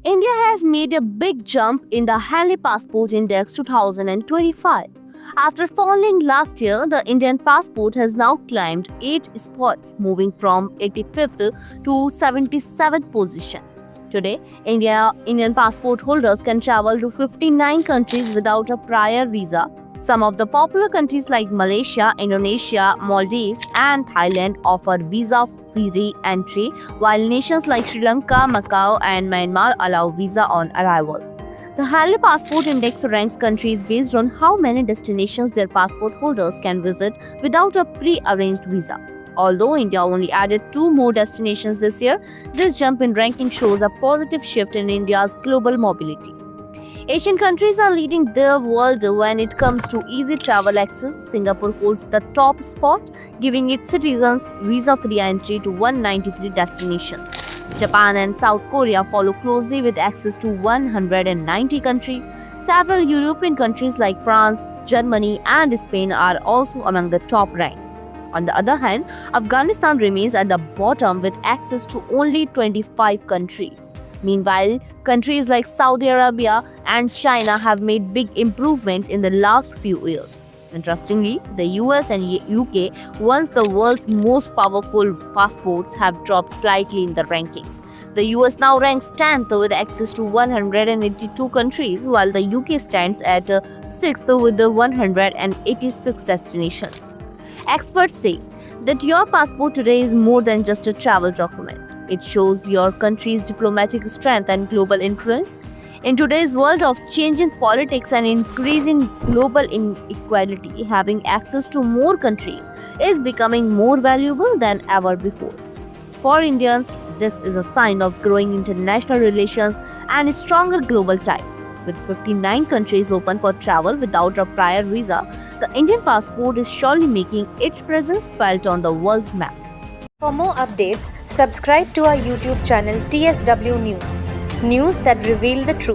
India has made a big jump in the Halley Passport Index 2025. After falling last year, the Indian passport has now climbed 8 spots, moving from 85th to 77th position. Today, Indian passport holders can travel to 59 countries without a prior visa. Some of the popular countries like Malaysia, Indonesia, Maldives, and Thailand offer visa-free re-entry, while nations like Sri Lanka, Macau, and Myanmar allow visa on arrival. The Halley Passport Index ranks countries based on how many destinations their passport holders can visit without a pre-arranged visa. Although India only added 2 more destinations this year, this jump in ranking shows a positive shift in India's global mobility. Asian countries are leading the world when it comes to easy travel access. Singapore holds the top spot, giving its citizens visa-free entry to 193 destinations. Japan and South Korea follow closely with access to 190 countries. Several European countries like France, Germany, and Spain are also among the top ranks. On the other hand, Afghanistan remains at the bottom with access to only 25 countries. Meanwhile, countries like Saudi Arabia and China have made big improvements in the last few years. Interestingly, the US and UK, once the world's most powerful passports, have dropped slightly in the rankings. The US now ranks 10th with access to 182 countries, while the UK stands at 6th with 186 destinations. Experts say that your passport today is more than just a travel document. It shows your country's diplomatic strength and global influence. In today's world of changing politics and increasing global inequality, having access to more countries is becoming more valuable than ever before. For Indians, this is a sign of growing international relations and stronger global ties. With 59 countries open for travel without a prior visa, the Indian passport is surely making its presence felt on the world map. For more updates, subscribe to our YouTube channel TSW News. News that reveal the truth.